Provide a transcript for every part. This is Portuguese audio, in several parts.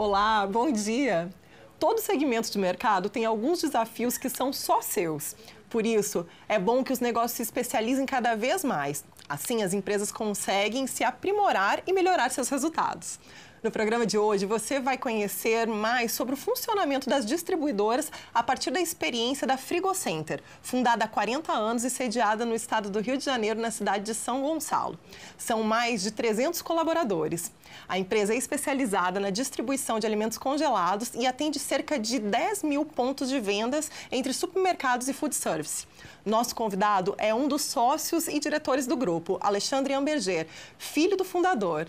Olá, bom dia! Todo segmento de mercado tem alguns desafios que são só seus. Por isso, é bom que os negócios se especializem cada vez mais. Assim, as empresas conseguem se aprimorar e melhorar seus resultados. No programa de hoje, você vai conhecer mais sobre o funcionamento das distribuidoras a partir da experiência da Frigocenter, fundada há 40 anos e sediada no estado do Rio de Janeiro, na cidade de São Gonçalo. São mais de 300 colaboradores. A empresa é especializada na distribuição de alimentos congelados e atende cerca de 10 mil pontos de vendas entre supermercados e food service. Nosso convidado é um dos sócios e diretores do grupo, Alexandre Amberger, filho do fundador.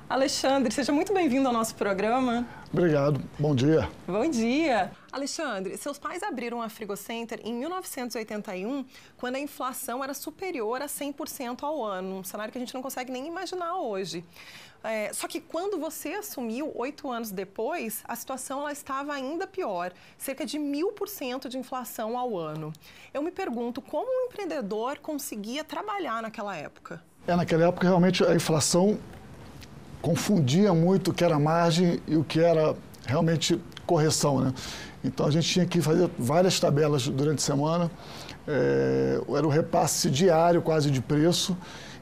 Alexandre, seja muito bem-vindo ao nosso programa. Obrigado, bom dia. Bom dia. Alexandre, seus pais abriram a Frigocenter em 1981, quando a inflação era superior a 100% ao ano, um cenário que a gente não consegue nem imaginar hoje. Só que quando você assumiu, 8 anos depois, a situação ela estava ainda pior, cerca de 1000% de inflação ao ano. Eu me pergunto, como um empreendedor conseguia trabalhar naquela época? Naquela época, realmente, a inflação confundia muito o que era margem e o que era realmente correção, né? Então a gente tinha que fazer várias tabelas durante a semana, era o repasse diário quase de preço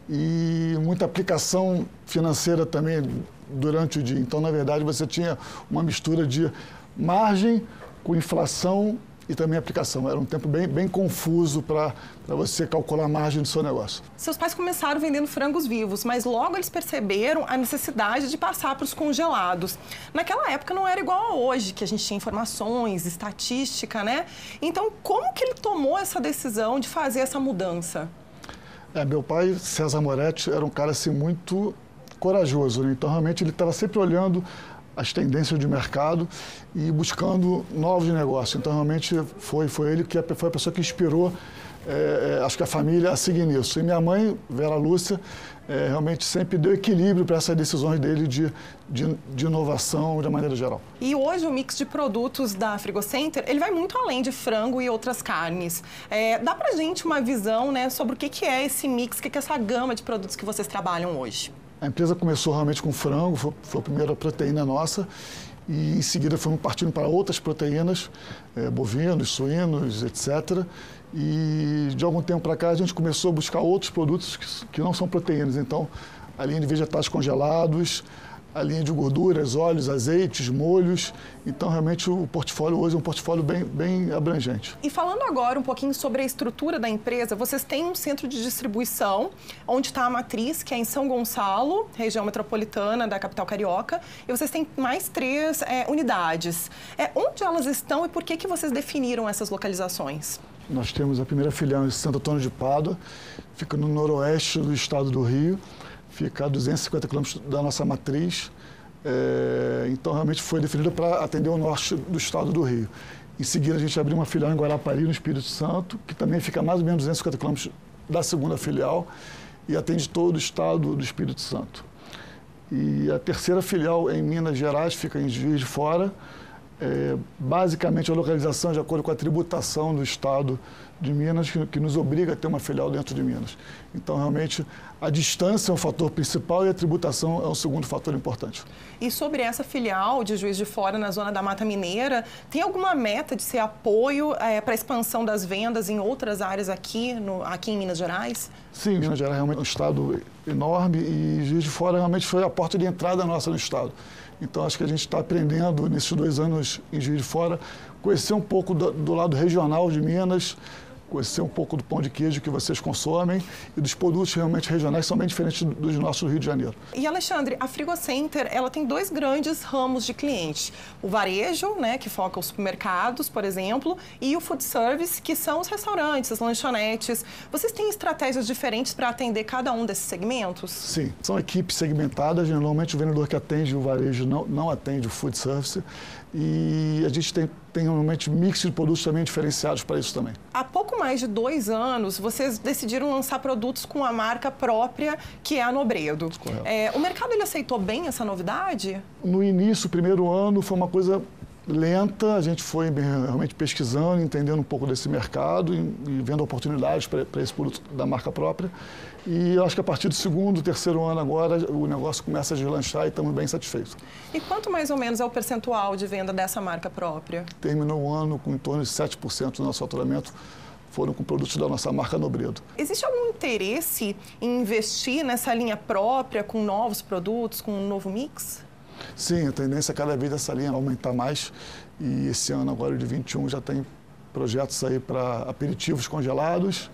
e muita aplicação financeira também durante o dia. Então, na verdade, você tinha uma mistura de margem com inflação e também aplicação. Era um tempo bem confuso para você calcular a margem do seu negócio. Seus pais começaram vendendo frangos vivos, mas logo eles perceberam a necessidade de passar para os congelados. Naquela época não era igual a hoje, que a gente tinha informações, estatística, né? Então, como que ele tomou essa decisão de fazer essa mudança? Meu pai, César Moretti, era um cara assim, muito corajoso, né? Então, realmente, ele estava sempre olhando as tendências de mercado e buscando novos negócios. Então, realmente, foi ele que foi a pessoa que inspirou, acho que a família a seguir nisso. E minha mãe, Vera Lúcia, realmente sempre deu equilíbrio para essas decisões dele de inovação de maneira geral. E hoje o mix de produtos da Frigocenter, ele vai muito além de frango e outras carnes. Dá pra gente uma visão, né, sobre o que é esse mix, o que é essa gama de produtos que vocês trabalham hoje? A empresa começou realmente com frango, foi a primeira proteína nossa, e em seguida fomos partindo para outras proteínas, bovinos, suínos, etc. E de algum tempo para cá a gente começou a buscar outros produtos que não são proteínas. Então, a linha de vegetais congelados, a linha de gorduras, óleos, azeites, molhos. Então, realmente, o portfólio hoje é um portfólio bem abrangente. E falando agora um pouquinho sobre a estrutura da empresa, vocês têm um centro de distribuição, onde está a matriz, que é em São Gonçalo, região metropolitana da capital carioca, e vocês têm mais 3 unidades. Onde elas estão e por que vocês definiram essas localizações? Nós temos a primeira filial em Santo Antônio de Pádua, fica no noroeste do estado do Rio, fica a 250 quilômetros da nossa matriz, então realmente foi definida para atender o norte do estado do Rio. Em seguida a gente abriu uma filial em Guarapari, no Espírito Santo, que também fica a mais ou menos 250 quilômetros da segunda filial e atende todo o estado do Espírito Santo. E a terceira filial em Minas Gerais, fica em Juiz de Fora, basicamente a localização de acordo com a tributação do estado de Minas, que nos obriga a ter uma filial dentro de Minas. Então, realmente, a distância é um fator principal e a tributação é um segundo fator importante. E sobre essa filial de Juiz de Fora, na zona da Mata Mineira, tem alguma meta de ser apoio para a expansão das vendas em outras áreas aqui em Minas Gerais? Sim, Minas Gerais é realmente um estado enorme e Juiz de Fora realmente foi a porta de entrada nossa no estado. Então, acho que a gente está aprendendo, nesses 2 anos em Juiz de Fora, conhecer um pouco do lado regional de Minas, conhecer um pouco do pão de queijo que vocês consomem e dos produtos realmente regionais que são bem diferentes dos nossos do Rio de Janeiro. E, Alexandre, a Frigocenter, ela tem 2 grandes ramos de clientes. O varejo, né, que foca os supermercados, por exemplo, e o food service, que são os restaurantes, as lanchonetes. Vocês têm estratégias diferentes para atender cada um desses segmentos? Sim, são equipes segmentadas. Normalmente o vendedor que atende o varejo não atende o food service. E a gente tem normalmente mix de produtos também diferenciados para isso também. Há pouco mais de 2 anos, vocês decidiram lançar produtos com a marca própria, que é a Nobredo. Correto. O mercado ele aceitou bem essa novidade? No início, o primeiro ano, foi uma coisa lenta, a gente foi realmente pesquisando, entendendo um pouco desse mercado e vendo oportunidades para esse produto da marca própria. E eu acho que a partir do segundo, terceiro ano agora, o negócio começa a deslanchar e estamos bem satisfeitos. E quanto mais ou menos é o percentual de venda dessa marca própria? Terminou o ano com em torno de 7% do nosso faturamento foram com produtos da nossa marca Nobredo. Existe algum interesse em investir nessa linha própria, com novos produtos, com um novo mix? Sim, a tendência é cada vez essa linha aumentar mais e esse ano agora de 21 já tem projetos aí para aperitivos congelados,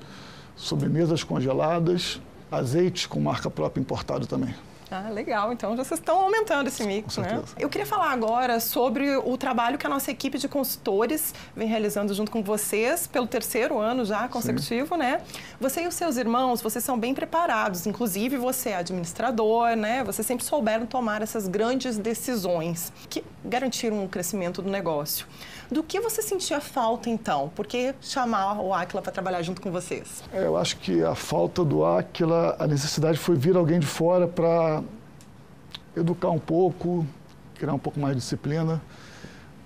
sobremesas congeladas, azeites com marca própria importado também. Ah, legal. Então, vocês estão aumentando esse mix, né? Eu queria falar agora sobre o trabalho que a nossa equipe de consultores vem realizando junto com vocês pelo terceiro ano já consecutivo, né? Você e os seus irmãos, vocês são bem preparados. Inclusive, você é administrador, né? Vocês sempre souberam tomar essas grandes decisões que garantiram o crescimento do negócio. Do que você sentia falta, então? Por que chamar o Aquila para trabalhar junto com vocês? Eu acho que a falta do Aquila, a necessidade foi vir alguém de fora para educar um pouco, criar um pouco mais de disciplina,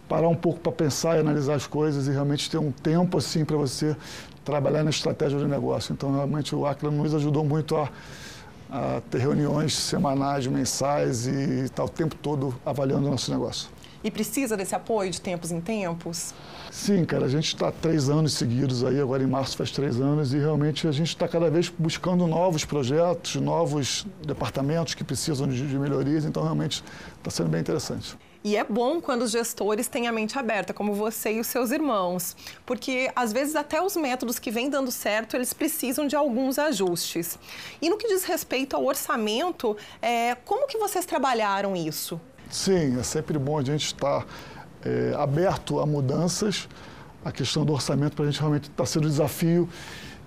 parar um pouco para pensar e analisar as coisas e realmente ter um tempo assim para você trabalhar na estratégia de negócio. Então, realmente, o Aquila nos ajudou muito a ter reuniões semanais, mensais e estar o tempo todo avaliando o nosso negócio. E precisa desse apoio de tempos em tempos? Sim, cara, a gente está 3 anos seguidos aí, agora em março faz 3 anos, e realmente a gente está cada vez buscando novos projetos, novos departamentos que precisam de melhorias, então realmente está sendo bem interessante. E é bom quando os gestores têm a mente aberta, como você e os seus irmãos, porque às vezes até os métodos que vêm dando certo, eles precisam de alguns ajustes. E no que diz respeito ao orçamento, como que vocês trabalharam isso? Sim, é sempre bom a gente estar aberto a mudanças. A questão do orçamento para a gente realmente está sendo um desafio,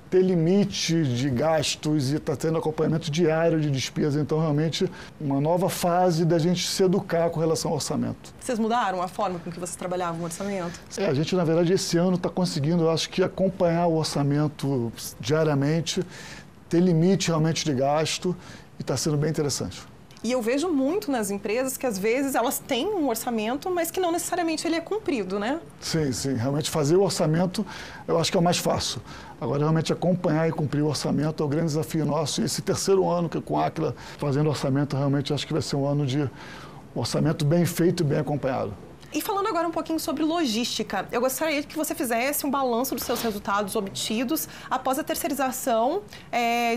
ter limite de gastos e está tendo acompanhamento diário de despesa. Então, realmente, uma nova fase da gente se educar com relação ao orçamento. Vocês mudaram a forma com que vocês trabalhavam o orçamento? A gente, na verdade, esse ano está conseguindo, eu acho que, acompanhar o orçamento diariamente, ter limite realmente de gasto e está sendo bem interessante. E eu vejo muito nas empresas que, às vezes, elas têm um orçamento, mas que não necessariamente ele é cumprido, né? Sim, sim. Realmente fazer o orçamento, eu acho que é o mais fácil. Agora, realmente, acompanhar e cumprir o orçamento é o grande desafio nosso. E esse terceiro ano que com a Aquila fazendo orçamento, realmente acho que vai ser um ano de orçamento bem feito e bem acompanhado. E falando agora um pouquinho sobre logística, eu gostaria que você fizesse um balanço dos seus resultados obtidos após a terceirização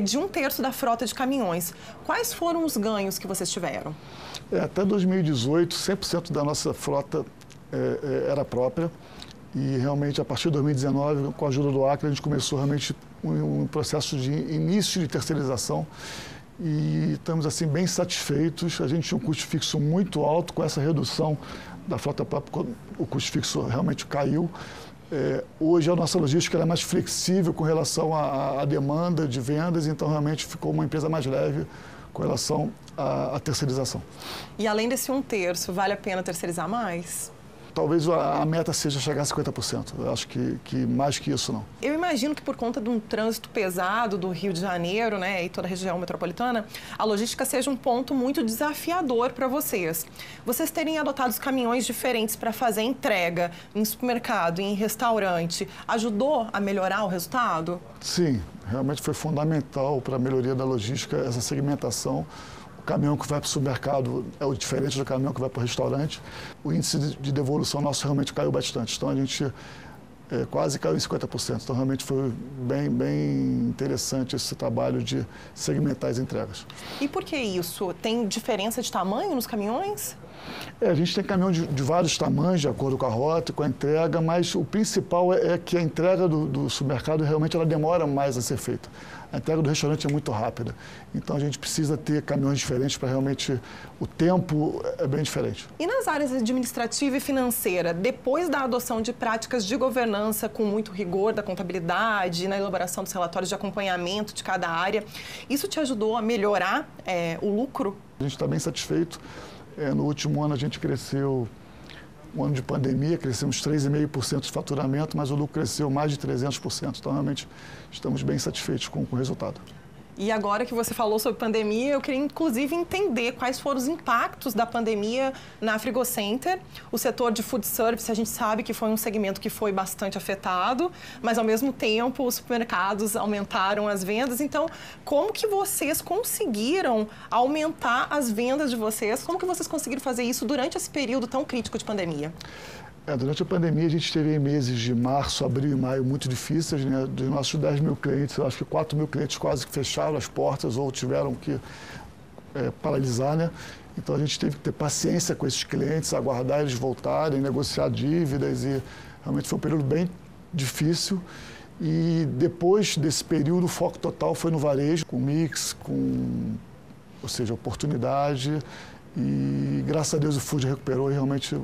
de 1/3 da frota de caminhões. Quais foram os ganhos que vocês tiveram? Até 2018, 100% da nossa frota era própria. E realmente, a partir de 2019, com a ajuda do Aquila, a gente começou realmente um processo de início de terceirização. E estamos assim bem satisfeitos. A gente tinha um custo fixo muito alto. Com essa redução da frota própria, o custo fixo realmente caiu. Hoje a nossa logística é mais flexível com relação à demanda de vendas, então realmente ficou uma empresa mais leve com relação à terceirização. E além desse 1/3, vale a pena terceirizar mais? Talvez a meta seja chegar a 50%. Eu acho que mais que isso não. Eu imagino que por conta de um trânsito pesado do Rio de Janeiro, né, e toda a região metropolitana, a logística seja um ponto muito desafiador para vocês. Vocês terem adotado caminhões diferentes para fazer entrega em supermercado, em restaurante, ajudou a melhorar o resultado? Sim, realmente foi fundamental para a melhoria da logística essa segmentação. O caminhão que vai para o supermercado é o diferente do caminhão que vai para o restaurante. O índice de devolução nosso realmente caiu bastante. Então, a gente quase caiu em 50%. Então, realmente foi bem interessante esse trabalho de segmentar as entregas. E por que isso? Tem diferença de tamanho nos caminhões? A gente tem caminhão de vários tamanhos, de acordo com a rota, com a entrega, mas o principal é que a entrega do supermercado realmente ela demora mais a ser feita. A entrega do restaurante é muito rápida, então a gente precisa ter caminhões diferentes para realmente o tempo é bem diferente. E nas áreas administrativa e financeira, depois da adoção de práticas de governança com muito rigor da contabilidade, na elaboração dos relatórios de acompanhamento de cada área, isso te ajudou a melhorar o lucro? A gente está bem satisfeito. No último ano a gente cresceu, um ano de pandemia, crescemos 3,5% de faturamento, mas o lucro cresceu mais de 300%. Então, realmente, estamos bem satisfeitos com o resultado. E agora que você falou sobre pandemia, eu queria inclusive entender quais foram os impactos da pandemia na Frigocenter. O setor de food service, a gente sabe que foi um segmento que foi bastante afetado, mas ao mesmo tempo os supermercados aumentaram as vendas. Então, como que vocês conseguiram aumentar as vendas de vocês? Como que vocês conseguiram fazer isso durante esse período tão crítico de pandemia? Durante a pandemia, a gente teve meses de março, abril e maio muito difíceis, né? Dos nossos 10 mil clientes, eu acho que 4 mil clientes quase que fecharam as portas ou tiveram que paralisar, né? Então, a gente teve que ter paciência com esses clientes, aguardar eles voltarem, negociar dívidas e realmente foi um período bem difícil. E depois desse período, o foco total foi no varejo, com mix, ou seja, oportunidade. E, graças a Deus, o food recuperou e realmente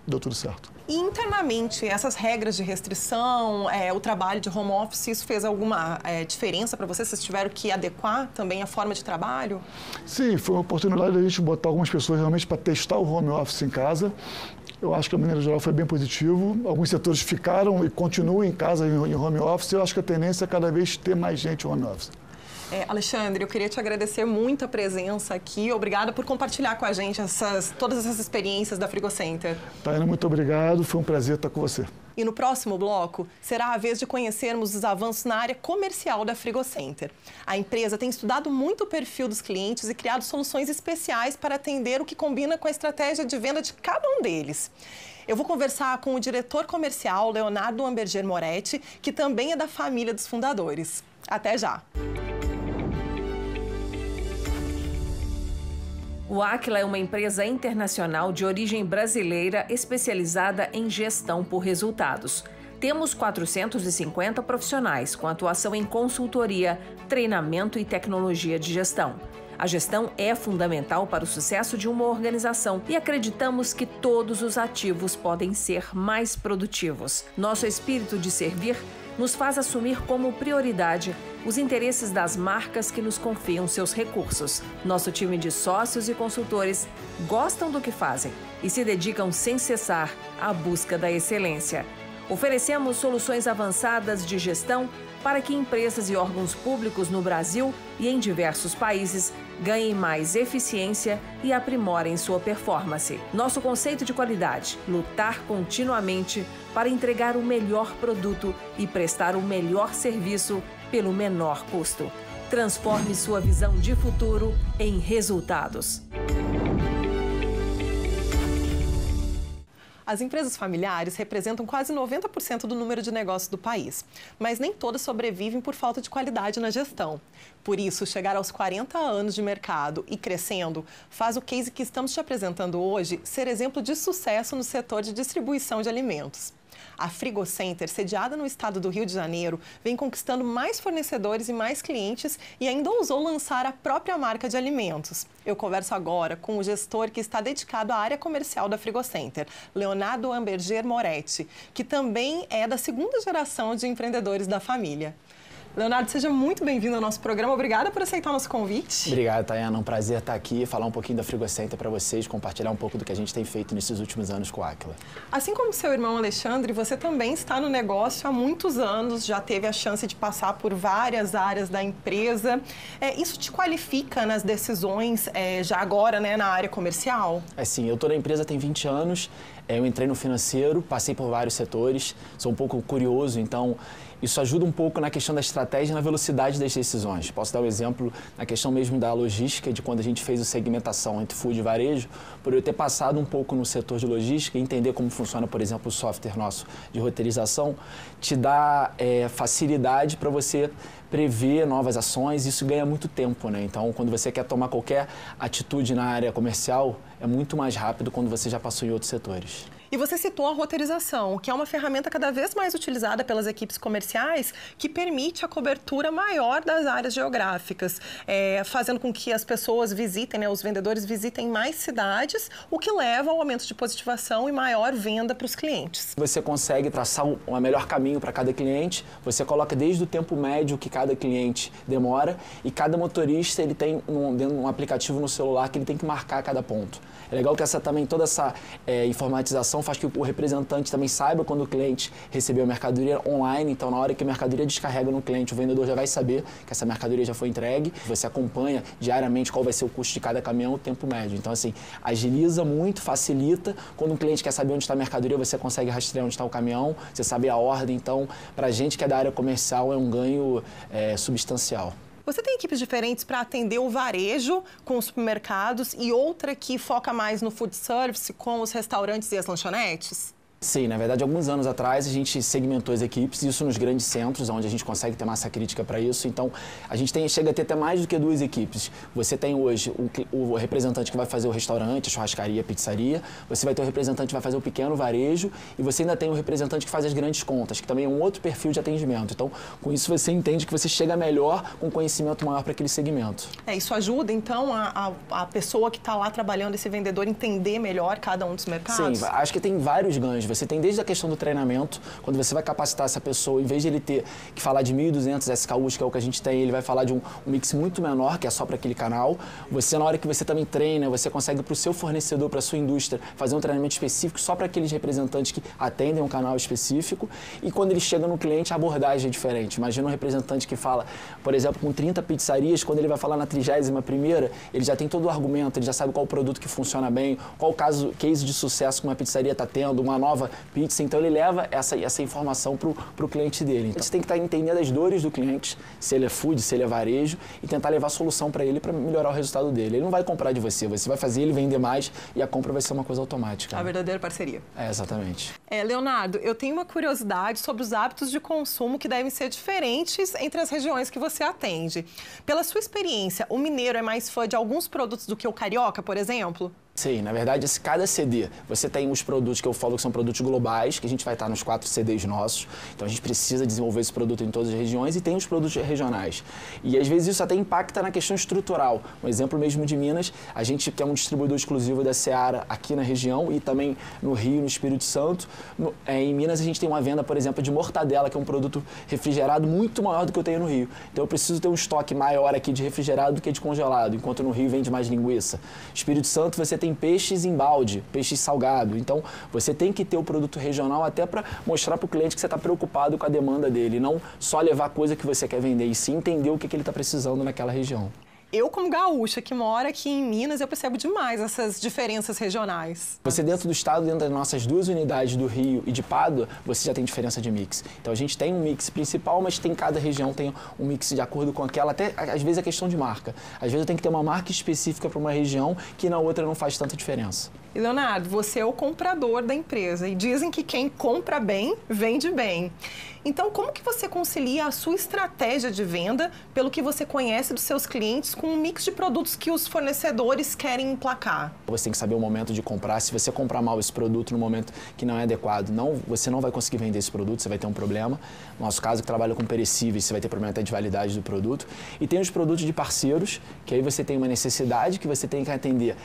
deu tudo certo. E internamente, essas regras de restrição, o trabalho de home office, isso fez alguma diferença para vocês? Vocês tiveram que adequar também a forma de trabalho? Sim, foi uma oportunidade de a gente botar algumas pessoas realmente para testar o home office em casa. Eu acho que, de maneira geral, foi bem positivo. Alguns setores ficaram e continuam em casa em home office. Eu acho que a tendência é cada vez ter mais gente em home office. Alexandre, eu queria te agradecer muito a presença aqui. Obrigada por compartilhar com a gente todas essas experiências da Frigocenter. Tainá, muito obrigado. Foi um prazer estar com você. E no próximo bloco, será a vez de conhecermos os avanços na área comercial da Frigocenter. A empresa tem estudado muito o perfil dos clientes e criado soluções especiais para atender o que combina com a estratégia de venda de cada um deles. Eu vou conversar com o diretor comercial, Leonardo Amberger Moretti, que também é da família dos fundadores. Até já! O Aquila é uma empresa internacional de origem brasileira especializada em gestão por resultados. Temos 450 profissionais com atuação em consultoria, treinamento e tecnologia de gestão. A gestão é fundamental para o sucesso de uma organização e acreditamos que todos os ativos podem ser mais produtivos. Nosso espírito de servir nos faz assumir como prioridade os interesses das marcas que nos confiam seus recursos. Nosso time de sócios e consultores gostam do que fazem e se dedicam sem cessar à busca da excelência. Oferecemos soluções avançadas de gestão para que empresas e órgãos públicos no Brasil e em diversos países ganhem mais eficiência e aprimorem sua performance. Nosso conceito de qualidade: lutar continuamente para entregar o melhor produto e prestar o melhor serviço pelo menor custo. Transforme sua visão de futuro em resultados. As empresas familiares representam quase 90% do número de negócios do país, mas nem todas sobrevivem por falta de qualidade na gestão. Por isso, chegar aos 40 anos de mercado e crescendo faz o case que estamos te apresentando hoje ser exemplo de sucesso no setor de distribuição de alimentos. A Frigocenter, sediada no estado do Rio de Janeiro, vem conquistando mais fornecedores e mais clientes e ainda ousou lançar a própria marca de alimentos. Eu converso agora com o gestor que está dedicado à área comercial da Frigocenter, Leonardo Amberger Moretti, que também é da segunda geração de empreendedores da família. Leonardo, seja muito bem-vindo ao nosso programa. Obrigada por aceitar o nosso convite. Obrigado, Tayana. Um prazer estar aqui, falar um pouquinho da Frigocenter para vocês, compartilhar um pouco do que a gente tem feito nesses últimos anos com o Aquila. Assim como seu irmão Alexandre, você também está no negócio há muitos anos, já teve a chance de passar por várias áreas da empresa. Isso te qualifica nas decisões, já agora, né, na área comercial? Sim, eu estou na empresa tem 20 anos, eu entrei no financeiro, passei por vários setores, sou um pouco curioso, então isso ajuda um pouco na questão da estratégia e na velocidade das decisões. Posso dar um exemplo na questão mesmo da logística, de quando a gente fez a segmentação entre food e varejo, por eu ter passado um pouco no setor de logística e entender como funciona, por exemplo, o software nosso de roteirização, te dá facilidade para você prever novas ações, isso ganha muito tempo, né? Então, quando você quer tomar qualquer atitude na área comercial, é muito mais rápido quando você já passou em outros setores. E você citou a roteirização, que é uma ferramenta cada vez mais utilizada pelas equipes comerciais, que permite a cobertura maior das áreas geográficas, fazendo com que as pessoas visitem, né, os vendedores visitem mais cidades, o que leva ao aumento de positivação e maior venda para os clientes. Você consegue traçar um melhor caminho para cada cliente, você coloca desde o tempo médio que cada cliente demora e cada motorista ele tem um aplicativo no celular que ele tem que marcar cada ponto. É legal que toda essa informatização faz que o representante também saiba quando o cliente recebeu a mercadoria online. Então, na hora que a mercadoria descarrega no cliente, o vendedor já vai saber que essa mercadoria já foi entregue. Você acompanha diariamente qual vai ser o custo de cada caminhão, o tempo médio. Então, assim, agiliza muito, facilita. Quando um cliente quer saber onde está a mercadoria, você consegue rastrear onde está o caminhão, você sabe a ordem. Então, para a gente que é da área comercial, é um ganho substancial. Você tem equipes diferentes para atender o varejo com os supermercados e outra que foca mais no food service com os restaurantes e as lanchonetes? Sim, na verdade, alguns anos atrás a gente segmentou as equipes, isso nos grandes centros, onde a gente consegue ter massa crítica para isso. Então, a gente chega a ter até mais do que 2 equipes. Você tem hoje o representante que vai fazer o restaurante, a churrascaria, a pizzaria. Você vai ter o representante que vai fazer o pequeno varejo. E você ainda tem o representante que faz as grandes contas, que também é um outro perfil de atendimento. Então, com isso você entende que você chega melhor, com conhecimento maior para aquele segmento. Isso ajuda, então, a pessoa que está lá trabalhando, esse vendedor, entender melhor cada um dos mercados? Sim, acho que tem vários ganhos. Você tem desde a questão do treinamento, quando você vai capacitar essa pessoa, em vez de ele ter que falar de 1.200 SKUs, que é o que a gente tem, ele vai falar de um mix muito menor, que é só para aquele canal. Você, na hora que você também treina, você consegue para o seu fornecedor, para a sua indústria, fazer um treinamento específico só para aqueles representantes que atendem um canal específico. E quando ele chega no cliente, a abordagem é diferente. Imagina um representante que fala, por exemplo, com 30 pizzarias, quando ele vai falar na 31ª, ele já tem todo o argumento, ele já sabe qual o produto que funciona bem, qual o case de sucesso que uma pizzaria está tendo, uma nova pizza, então ele leva essa informação para o cliente dele. Então você tem que estar entendendo as dores do cliente, se ele é food, se ele é varejo, e tentar levar solução para ele para melhorar o resultado dele. Ele não vai comprar de você, você vai fazer ele vender mais e a compra vai ser uma coisa automática. A verdadeira parceria. Exatamente. Leonardo, eu tenho uma curiosidade sobre os hábitos de consumo que devem ser diferentes entre as regiões que você atende. Pela sua experiência, o mineiro é mais fã de alguns produtos do que o carioca, por exemplo? Sim, na verdade, cada CD, você tem os produtos que eu falo que são produtos globais, que a gente vai estar nos 4 CDs nossos, então a gente precisa desenvolver esse produto em todas as regiões, e tem os produtos regionais. E às vezes isso até impacta na questão estrutural. Um exemplo mesmo de Minas, a gente tem um distribuidor exclusivo da Seara aqui na região e também no Rio, no Espírito Santo. Em Minas a gente tem uma venda, por exemplo, de mortadela, que é um produto refrigerado muito maior do que eu tenho no Rio. Então eu preciso ter um estoque maior aqui de refrigerado do que de congelado, enquanto no Rio vende mais linguiça. Espírito Santo você tem peixes em balde, peixes salgado. Então, você tem que ter o produto regional até para mostrar para o cliente que você está preocupado com a demanda dele, não só levar coisa que você quer vender, e sim entender o que ele está precisando naquela região. Eu, como gaúcha, que mora aqui em Minas, eu percebo demais essas diferenças regionais. Você dentro do estado, dentro das nossas 2 unidades do Rio e de Pádua, você já tem diferença de mix. Então a gente tem um mix principal, mas cada região tem um mix de acordo com aquela, até às vezes é questão de marca. Às vezes eu tenho que ter uma marca específica para uma região que na outra não faz tanta diferença. E Leonardo, você é o comprador da empresa e dizem que quem compra bem, vende bem. Então, como que você concilia a sua estratégia de venda, pelo que você conhece dos seus clientes, com um mix de produtos que os fornecedores querem emplacar? Você tem que saber o momento de comprar. Se você comprar mal esse produto no momento que não é adequado, você não vai conseguir vender esse produto, você vai ter um problema. No nosso caso, que trabalha com perecíveis, você vai ter problema até de validade do produto. E tem os produtos de parceiros, que aí você tem uma necessidade que você tem que atender.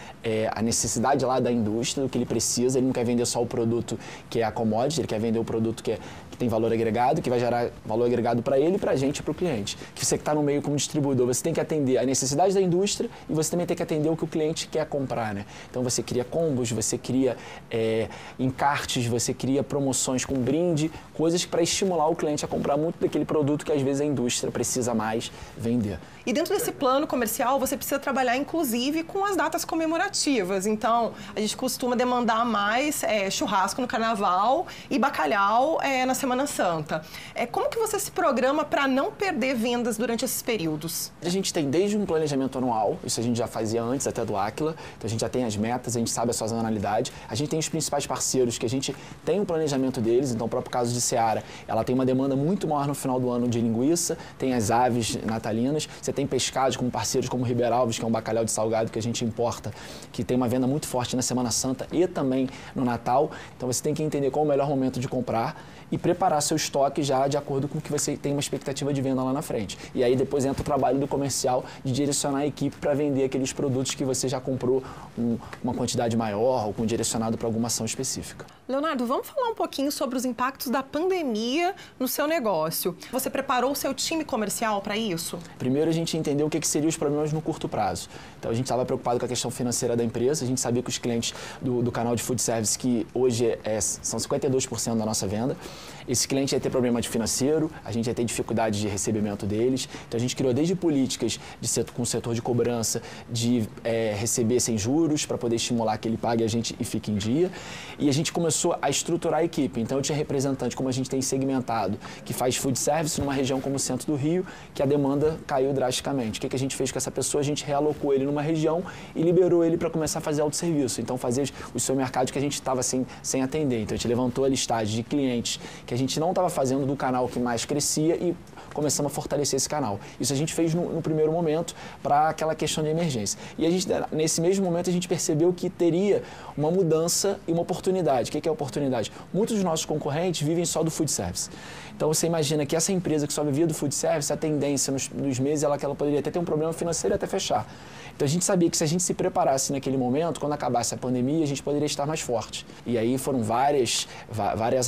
A necessidade lá da indústria, do que ele precisa. Ele não quer vender só o produto que é a commodity, ele quer vender o produto que tem valor agregado, que vai gerar valor agregado para ele, para a gente e para o cliente. Que você que está no meio como distribuidor, você tem que atender a necessidade da indústria e você também tem que atender o que o cliente quer comprar, né? Então você cria combos, você cria encartes, você cria promoções com brinde, coisas para estimular o cliente a comprar muito daquele produto que às vezes a indústria precisa mais vender. E dentro desse plano comercial, você precisa trabalhar, inclusive, com as datas comemorativas. Então, a gente costuma demandar mais churrasco no Carnaval e bacalhau na Semana Santa. Como que você se programa para não perder vendas durante esses períodos? A gente tem desde um planejamento anual, isso a gente já fazia antes até do Aquila, então a gente já tem as metas, a gente sabe a sazonalidade, a gente tem os principais parceiros que a gente tem um planejamento deles, então o próprio caso de Seara, ela tem uma demanda muito maior no final do ano de linguiça, tem as aves natalinas, você tem pescados como parceiros como Ribeiralves, que é um bacalhau de salgado que a gente importa, que tem uma venda muito forte na Semana Semana Santa e também no Natal. Então você tem que entender qual é o melhor momento de comprar e preparar seu estoque já de acordo com o que você tem uma expectativa de venda lá na frente. E aí depois entra o trabalho do comercial de direcionar a equipe para vender aqueles produtos que você já comprou uma quantidade maior ou com direcionado para alguma ação específica. Leonardo, vamos falar um pouquinho sobre os impactos da pandemia no seu negócio. Você preparou o seu time comercial para isso? Primeiro a gente entendeu o que seriam os problemas no curto prazo. Então a gente estava preocupado com a questão financeira da empresa, a gente sabia que os clientes do canal de food service, que hoje são 52% da nossa venda, esse cliente ia ter problema de financeiro, a gente ia ter dificuldade de recebimento deles. Então a gente criou desde políticas com o setor de cobrança, de receber sem juros, para poder estimular que ele pague a gente e fique em dia. E a gente começou a estruturar a equipe. Então eu tinha representante, como a gente tem segmentado, que faz food service numa região como o centro do Rio, que a demanda caiu drasticamente. O que a gente fez com essa pessoa? A gente realocou ele numa região e liberou ele para começar a fazer autosserviço. Então fazer os supermercados que a gente estava sem atender. Então a gente levantou a listagem de clientes que a gente não estava fazendo do canal que mais crescia e começamos a fortalecer esse canal. Isso a gente fez no primeiro momento para aquela questão de emergência. E a gente, nesse mesmo momento a gente percebeu que teria uma mudança e uma oportunidade. O que é a oportunidade? Muitos dos nossos concorrentes vivem só do food service. Então você imagina que essa empresa que só vivia do food service, a tendência nos meses que ela poderia até ter um problema financeiro e até fechar. Então a gente sabia que se a gente se preparasse naquele momento, quando acabasse a pandemia, a gente poderia estar mais forte. E aí foram várias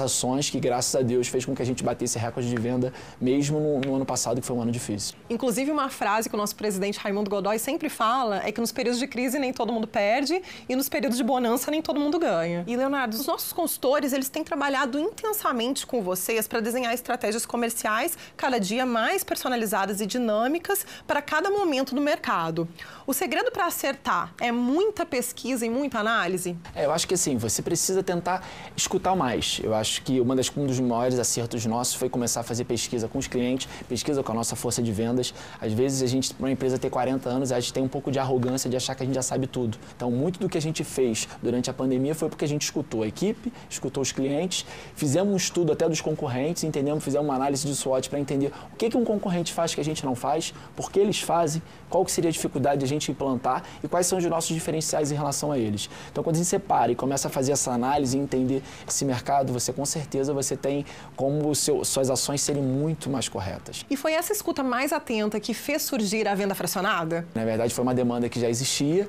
ações que, graças a Deus, fez com que a gente batesse recorde de venda mesmo no ano passado, que foi um ano difícil. Inclusive, uma frase que o nosso presidente Raimundo Godoy sempre fala é que nos períodos de crise nem todo mundo perde e nos períodos de bonança nem todo mundo ganha. E, Leonardo, os nossos consultores, eles têm trabalhado intensamente com vocês para desenhar estratégias comerciais cada dia mais personalizadas e dinâmicas para cada momento do mercado. O segredo para acertar é muita pesquisa e muita análise? Eu acho que assim, você precisa tentar escutar mais. Eu acho que um dos maiores acertos nossos foi começar a fazer pesquisa com os clientes, pesquisa com a nossa força de vendas. Às vezes, uma empresa ter 40 anos, a gente tem um pouco de arrogância de achar que a gente já sabe tudo. Então, muito do que a gente fez durante a pandemia foi porque a gente escutou a equipe, escutou os clientes, fizemos um estudo até dos concorrentes, fizemos uma análise de SWOT para entender o que um concorrente faz que a gente não faz, por que eles fazem, qual que seria a dificuldade de a gente implantar e quais são os nossos diferenciais em relação a eles. Então, quando a gente separa e começa a fazer essa análise e entender esse mercado, com certeza você tem como suas ações serem muito mais corretas. E foi essa escuta mais atenta que fez surgir a venda fracionada? Na verdade, foi uma demanda que já existia,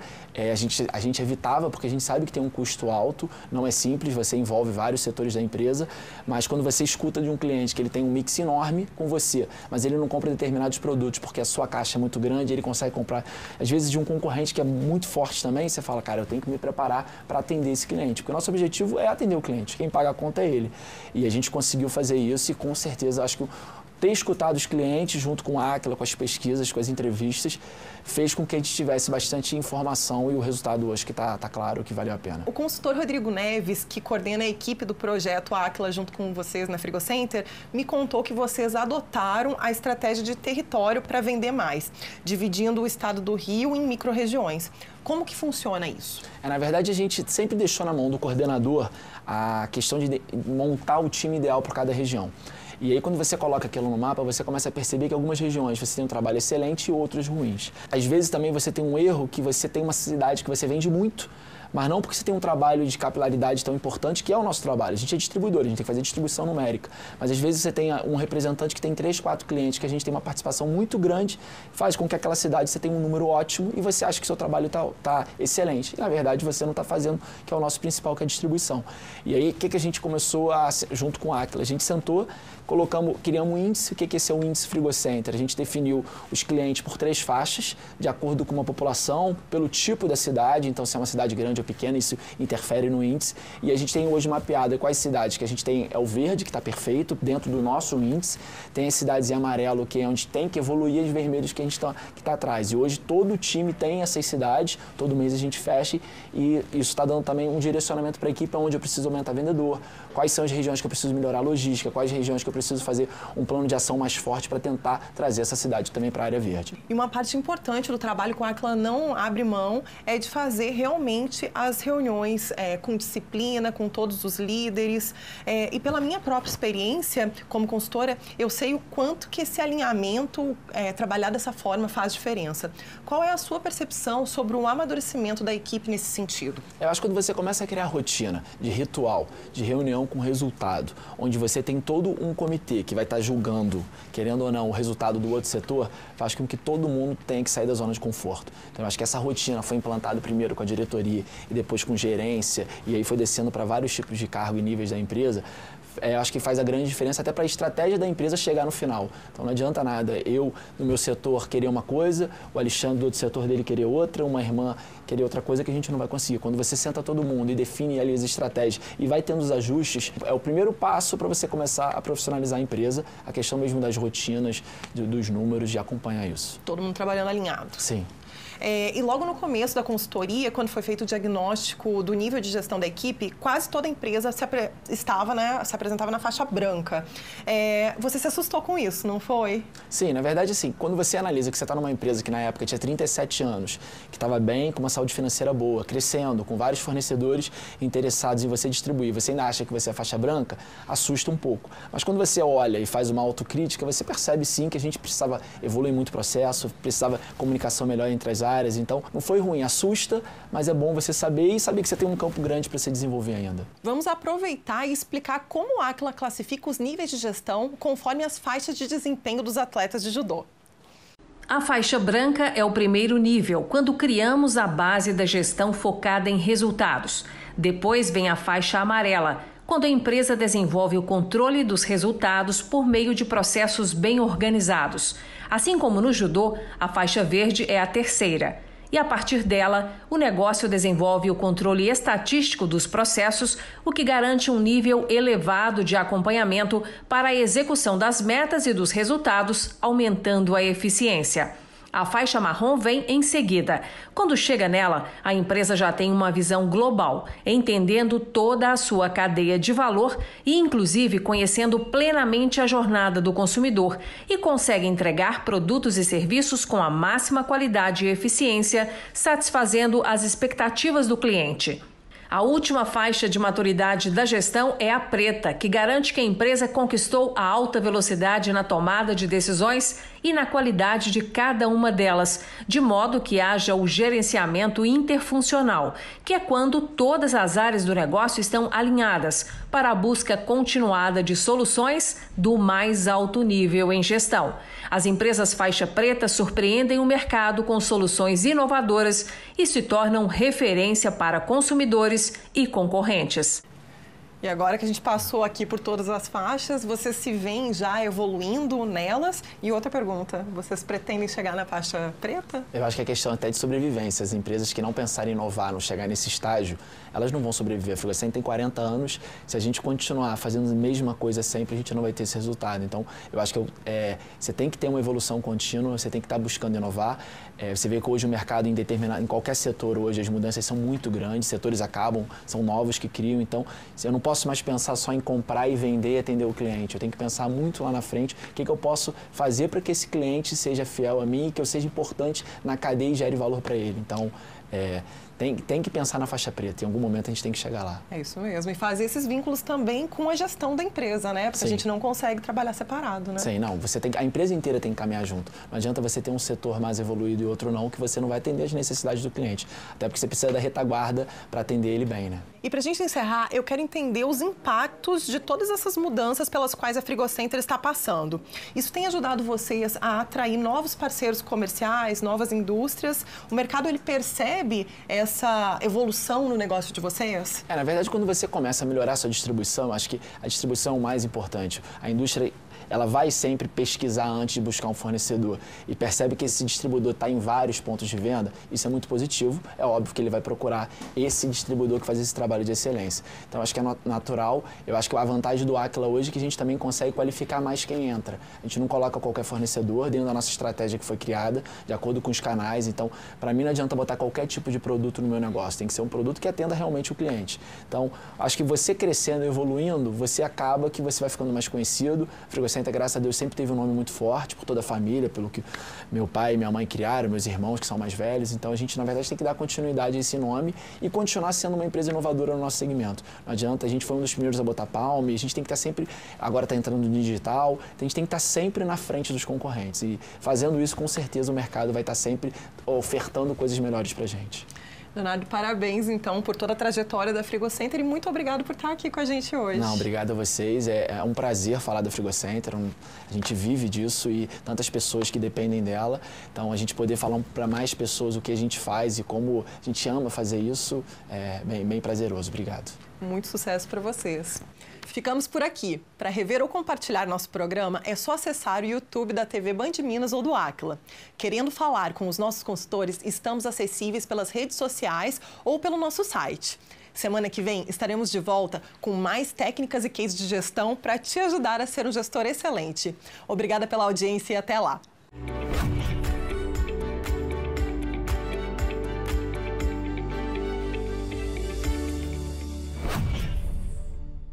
a gente evitava porque a gente sabe que tem um custo alto, não é simples, você envolve vários setores da empresa, mas quando você escuta de um cliente que ele tem um mix enorme com você, mas ele não compra determinados produtos porque a sua caixa é muito grande, ele consegue comprar, às vezes, de um concorrente que é muito forte também, você fala, cara, eu tenho que me preparar para atender esse cliente, porque o nosso objetivo é atender o cliente, quem paga a conta é ele. E a gente conseguiu fazer isso e, com certeza, acho que ter escutado os clientes junto com a Aquila, com as pesquisas, com as entrevistas, fez com que a gente tivesse bastante informação e o resultado hoje que está claro que valeu a pena. O consultor Rodrigo Neves, que coordena a equipe do projeto Aquila junto com vocês na Frigocenter, me contou que vocês adotaram a estratégia de território para vender mais, dividindo o estado do Rio em micro-regiões. Como que funciona isso? Na verdade, a gente sempre deixou na mão do coordenador a questão de montar o time ideal para cada região. E aí, quando você coloca aquilo no mapa, você começa a perceber que algumas regiões você tem um trabalho excelente e outras ruins. Às vezes, também, você tem um erro que você tem uma cidade que você vende muito, mas não porque você tem um trabalho de capilaridade tão importante, que é o nosso trabalho. A gente é distribuidor, a gente tem que fazer distribuição numérica. Mas às vezes você tem um representante que tem 3, 4 clientes, que a gente tem uma participação muito grande, faz com que aquela cidade você tenha um número ótimo e você acha que o seu trabalho está excelente. E na verdade você não está fazendo, que é o nosso principal, que é a distribuição. E aí o que a gente começou junto com a Aquila? A gente sentou, criamos um índice. O que esse é o índice Frigocenter? A gente definiu os clientes por 3 faixas, de acordo com uma população, pelo tipo da cidade. Então, se é uma cidade grande ou pequena, isso interfere no índice. E a gente tem hoje mapeado quais cidades que a gente tem, é o verde, que está perfeito, dentro do nosso índice. Tem as cidades em amarelo, que é onde tem que evoluir, as vermelhas que a gente que está atrás. E hoje todo o time tem essas cidades, todo mês a gente fecha e isso está dando também um direcionamento para a equipe, onde eu preciso aumentar vendedor, quais são as regiões que eu preciso melhorar a logística, quais regiões que eu preciso fazer um plano de ação mais forte para tentar trazer essa cidade também para a área verde. E uma parte importante do trabalho com a Aquila não abre mão é de fazer realmente frequente as reuniões com disciplina, com todos os líderes. E pela minha própria experiência como consultora, eu sei o quanto que esse alinhamento, trabalhar dessa forma, faz diferença. Qual é a sua percepção sobre o amadurecimento da equipe nesse sentido? Eu acho que quando você começa a criar rotina de ritual, de reunião com resultado, onde você tem todo um comitê que vai estar julgando, querendo ou não, o resultado do outro setor, faz com que todo mundo tenha que sair da zona de conforto. Então, eu acho que essa rotina foi implantada primeiro com a diretoria e depois com gerência, e aí foi descendo para vários tipos de cargo e níveis da empresa. Acho que faz a grande diferença até para a estratégia da empresa chegar no final. Então não adianta nada eu, no meu setor, querer uma coisa, o Alexandre do outro setor dele querer outra, uma irmã querer outra coisa que a gente não vai conseguir. Quando você senta todo mundo e define ali as estratégias e vai tendo os ajustes, é o primeiro passo para você começar a profissionalizar a empresa, a questão mesmo das rotinas, dos números, de acompanhar isso. Todo mundo trabalhando alinhado. Sim. E logo no começo da consultoria, quando foi feito o diagnóstico do nível de gestão da equipe, quase toda a empresa se apresentava na faixa branca. Você se assustou com isso, não foi? Sim, na verdade, assim, quando você analisa que você está numa empresa que na época tinha 37 anos, que estava bem, com uma saúde financeira boa, crescendo, com vários fornecedores interessados em você distribuir, você ainda acha que você é faixa branca, assusta um pouco. Mas quando você olha e faz uma autocrítica, você percebe sim que a gente precisava evoluir muito o processo, precisava comunicação melhor entre as áreas, então não foi ruim, assusta, mas é bom você saber e saber que você tem um campo grande para se desenvolver ainda. Vamos aproveitar e explicar como a ACLA classifica os níveis de gestão conforme as faixas de desempenho dos atletas de judô. A faixa branca é o primeiro nível, quando criamos a base da gestão focada em resultados. Depois vem a faixa amarela, quando a empresa desenvolve o controle dos resultados por meio de processos bem organizados. Assim como no judô, a faixa verde é a terceira. E a partir dela, o negócio desenvolve o controle estatístico dos processos, o que garante um nível elevado de acompanhamento para a execução das metas e dos resultados, aumentando a eficiência. A faixa marrom vem em seguida. Quando chega nela, a empresa já tem uma visão global, entendendo toda a sua cadeia de valor e, inclusive, conhecendo plenamente a jornada do consumidor e consegue entregar produtos e serviços com a máxima qualidade e eficiência, satisfazendo as expectativas do cliente. A última faixa de maturidade da gestão é a preta, que garante que a empresa conquistou a alta velocidade na tomada de decisões e na qualidade de cada uma delas, de modo que haja o gerenciamento interfuncional, que é quando todas as áreas do negócio estão alinhadas para a busca continuada de soluções do mais alto nível em gestão. As empresas faixa preta surpreendem o mercado com soluções inovadoras e se tornam referência para consumidores e concorrentes. E agora que a gente passou aqui por todas as faixas, vocês se veem já evoluindo nelas? E outra pergunta, vocês pretendem chegar na faixa preta? Eu acho que é questão até de sobrevivência. As empresas que não pensarem em inovar, não chegar nesse estágio, elas não vão sobreviver. A Frigocem tem 40 anos, se a gente continuar fazendo a mesma coisa sempre, a gente não vai ter esse resultado. Então, eu acho que você tem que ter uma evolução contínua, você tem que estar buscando inovar. Você vê que hoje o mercado em qualquer setor hoje, as mudanças são muito grandes, setores acabam, são novos que criam. Então, eu não posso mais pensar só em comprar e vender e atender o cliente. Eu tenho que pensar muito lá na frente o que eu posso fazer para que esse cliente seja fiel a mim e que eu seja importante na cadeia e gere valor para ele. Então, tem que pensar na faixa preta. Em algum momento a gente tem que chegar lá. É isso mesmo. E fazer esses vínculos também com a gestão da empresa, né? Porque Sim. A gente não consegue trabalhar separado, né? Sim, não. A empresa inteira tem que caminhar junto. Não adianta você ter um setor mais evoluído e outro não, que você não vai atender as necessidades do cliente. Até porque você precisa da retaguarda para atender ele bem, né? E para a gente encerrar, eu quero entender os impactos de todas essas mudanças pelas quais a Frigocenter está passando. Isso tem ajudado vocês a atrair novos parceiros comerciais, novas indústrias? O mercado, ele percebe essa evolução no negócio de vocês? Na verdade, quando você começa a melhorar a sua distribuição, acho que a distribuição é o mais importante. A indústria, ela vai sempre pesquisar antes de buscar um fornecedor e percebe que esse distribuidor está em vários pontos de venda, isso é muito positivo. É óbvio que ele vai procurar esse distribuidor que faz esse trabalho de excelência. Então, acho que é natural. Eu acho que a vantagem do ACLA hoje é que a gente também consegue qualificar mais quem entra. A gente não coloca qualquer fornecedor dentro da nossa estratégia que foi criada, de acordo com os canais. Então, para mim, não adianta botar qualquer tipo de produto no meu negócio. Tem que ser um produto que atenda realmente o cliente. Então, acho que você crescendo e evoluindo, você acaba que você vai ficando mais conhecido. A Frigocenter Frigocenter, graças a Deus, sempre teve um nome muito forte por toda a família, pelo que meu pai e minha mãe criaram, meus irmãos que são mais velhos. Então a gente, na verdade, tem que dar continuidade a esse nome e continuar sendo uma empresa inovadora no nosso segmento. Não adianta, a gente foi um dos primeiros a botar palma e a gente tem que estar sempre, agora está entrando no digital, então a gente tem que estar sempre na frente dos concorrentes. E fazendo isso, com certeza, o mercado vai estar sempre ofertando coisas melhores para a gente. Leonardo, parabéns, então, por toda a trajetória da Frigocenter e muito obrigado por estar aqui com a gente hoje. Não, obrigado a vocês. É um prazer falar da Frigocenter. A gente vive disso e tantas pessoas que dependem dela. Então, a gente poder falar para mais pessoas o que a gente faz e como a gente ama fazer isso é bem prazeroso. Obrigado. Muito sucesso para vocês. Ficamos por aqui. Para rever ou compartilhar nosso programa, é só acessar o YouTube da TV Band Minas ou do Aquila. Querendo falar com os nossos consultores, estamos acessíveis pelas redes sociais ou pelo nosso site. Semana que vem estaremos de volta com mais técnicas e cases de gestão para te ajudar a ser um gestor excelente. Obrigada pela audiência e até lá!